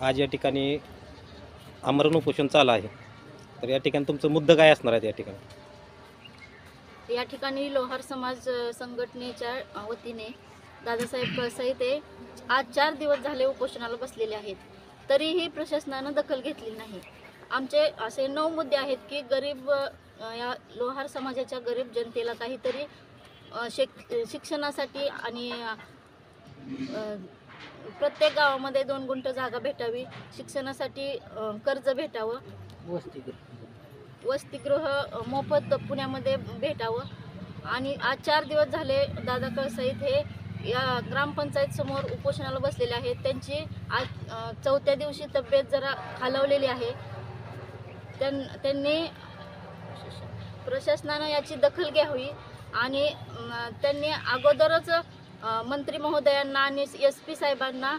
आज या ठिकाणी आमरण उपोषण चालू आहे. तर या ठिकाणी तुमचं मुद्दा काय असणार आहे या ठिकाणी? या ठिकाणी लोहार समाज संघटनेच्या वतीने दादासाहेब कळसाई ते आज 4 दिवस झाले उपोषणाला बसलेले आहेत. तरीही प्रशासनानं दखल घेतली नाही. आमचे असे 9 मुद्दे आहेत की गरीब या लोहार समाजाच्या गरीब जनतेला काहीतरी शिक्षणासाठी आणि प्रत्येक गावामध्ये 2 गुंठ जागा भेटावी, शिक्षणासाठी कर्ज भेटावं, वसतिगृह मोफत पुण्यामध्ये भेटावं आणि आज 4 दिवस झाले दादा कळसाईत हे या ग्रामपंचायत समोर उपोषणाला बसलेले आहेत. त्यांची आज 4थ्या दिवशी तब्येत जरा खालावलेली आहे. त्यांनी प्रशासनानं याची दखल घ्यावी आणि त्यांनी अगोदरच मंत्री महोदयांना आणि SP साहेबांना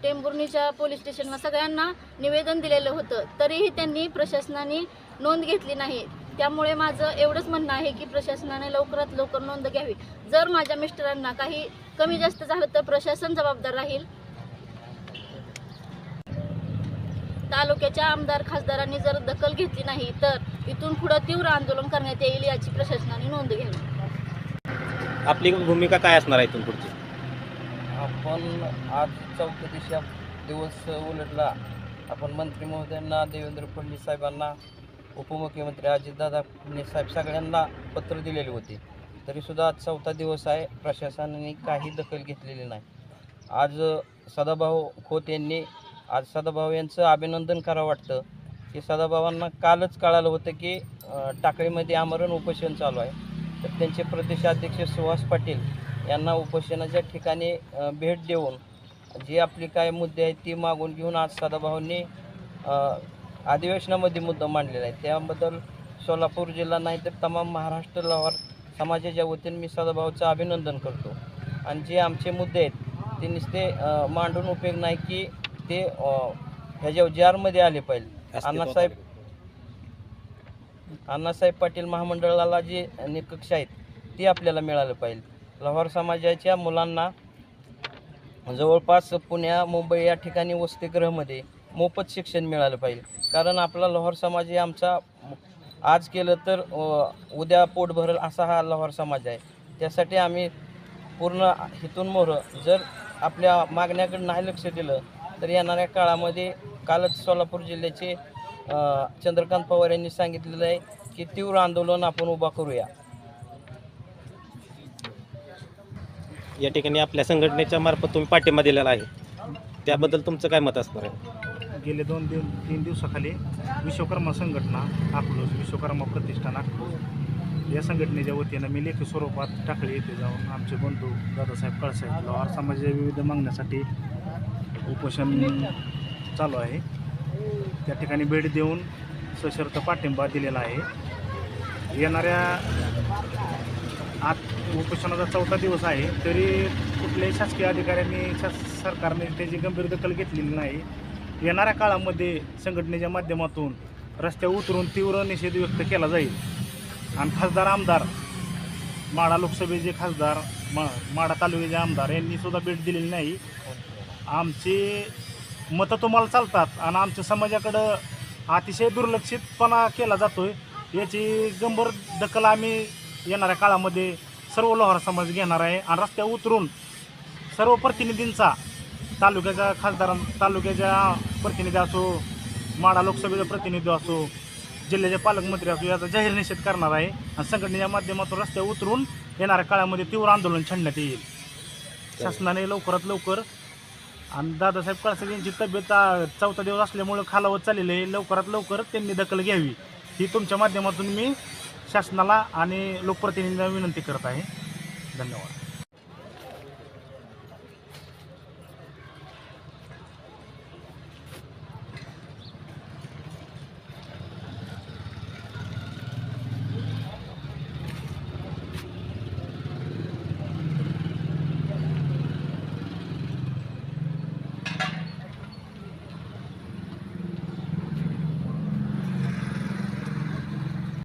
टेंभुर्णीच्या पोलीस स्टेशनला सगळ्यांना निवेदन दिलेलं होतं. तरीही त्यांनी प्रशासनाने नोंद घेतली नाही. त्यामुळे माझं एवढंच म्हणणं आहे की प्रशासनाने लवकरात लवकर नोंद घ्यावी. जर माझ्या मिस्टरांना काही कमी जास्त झालं तर प्रशासन जबाबदार राहील. तालुक्याच्या आमदार खासदारांनी जर दखल घेतली नाही तर इथून पुढे तीव्र आंदोलन करण्यात येईल याची प्रशासनाने नोंद घ्यावी. आपली भूमिका काय असणार आहे इथून पुढची? आपण आज 4थ्या दिवस उलटला. आपण मंत्री महोदयांना, देवेंद्र फडणवीस साहेबांना, उपमुख्यमंत्री अजितदादा फडणवीस साहेब सगळ्यांना पत्र दिलेले होते. तरीसुद्धा आज 4था दिवस आहे, प्रशासनाने काही दखल घेतलेली नाही. आज सदाभाऊ खोत यांनी सदाभाऊ यांचं अभिनंदन करावं वाटतं की सदाभावांना कालच कळालं होतं की टाकळीमध्ये आमरण उपोषण चालू आहे. तर त्यांचे प्रदेशाध्यक्ष सुहास पाटील यांना उपोषणाच्या ठिकाणी भेट देऊन जी आपली काय मुद्दे आहेत ती मागून घेऊन आज सदाभाऊंनी अधिवेशनामध्ये मुद्दा मांडलेला आहे. त्याबद्दल सोलापूर जिल्हा नाही तर तमाम महाराष्ट्र लोहार समाजाच्या वतीने मी सदाभाऊचं अभिनंदन करतो. आणि जे आमचे मुद्दे आहेत ते नुसते मांडून उपयोग नाही की ते ह्याच्या जारमध्ये आले पाहिजे. अण्णासाहेब पाटील महामंडळाला जे निकष आहेत ते आपल्याला मिळालं पाहिजे. लोहार समाजाच्या मुलांना जवळपास पुण्या, मुंबई या ठिकाणी वसतिगृहामध्ये मोफत शिक्षण मिळालं पाहिजे. कारण आपला लोहार समाज हे आमचा आज केलं तर उद्या पोट भरेल असा हा लोहार समाज आहे. त्यासाठी आम्ही पूर्ण हितून मोहर जर आपल्या मागण्याकडे नाही लक्ष दिलं तर येणाऱ्या काळामध्ये कालच सोलापूर जिल्ह्याचे चंद्रकांत पवार यांनी सांगितलेलं आहे की तीव्र आंदोलन आपण उभा करूया. या ठिकाणी आपल्या संघटनेच्या मार्फत तुम्ही पाठिंबा दिलेला आहे, त्याबद्दल तुमचं काय मत असणार आहे? गेले 2-3 दिवसाखाली विश्वकर्मा संघटना अकलूज, विश्वकर्मा प्रतिष्ठान अकलूज या संघटनेच्या वतीनं मी लेखी स्वरूपात टाकळी येथे जाऊन आमचे बंधू दादासाहेब कळसाई लोहार समाजाच्या विविध मागण्यासाठी उपोषण चालू आहे. त्या ठिकाणी भेट देऊन सशर्त पाठिंबा दिलेला आहे. येणाऱ्या उपोषणाचा 4था दिवस आहे तरी कुठल्याही शासकीय अधिकाऱ्यांनी सरकारने त्याची गंभीर दखल घेतलेली नाही. येणाऱ्या काळामध्ये संघटनेच्या माध्यमातून रस्त्यावर उतरून तीव्र निषेध व्यक्त केला जाईल. आणि खासदार आमदार माढा लोकसभेचे खासदार माढा तालुक्याचे आमदार यांनी सुद्धा भेट दिलेली नाही. आमची मतं तुम्हाला चालतात आणि आमच्या समाजाकडं अतिशय दुर्लक्षितपणा केला जातोय. याची गंभीर दखल आम्ही येणाऱ्या काळामध्ये सर्व लोहार समाज घेणार आहे. आणि रस्त्यावर उतरून सर्व प्रतिनिधींचा, तालुक्याच्या तालुक्याच्या प्रतिनिधी असो, माढा लोकसभेचा प्रतिनिधी असो, जिल्ह्याचे पालकमंत्री असो, याचा जाहीर निषेध करणार आहे. आणि संघटनेच्या माध्यमातून रस्त्यावर उतरून येणाऱ्या काळामध्ये तीव्र आंदोलन छेडण्यात येईल. शासनाने लवकरात लवकर, आणि दादासाहेब कळसाई यांची तब्येत 4था दिवस असल्यामुळं खालावत चाललेली आहे, लवकरात लवकर त्यांनी दखल घ्यावी ही तुमच्या माध्यमातून मी शासनाला आणि लोकप्रतिनिधींना विनंती करत आहे. धन्यवाद.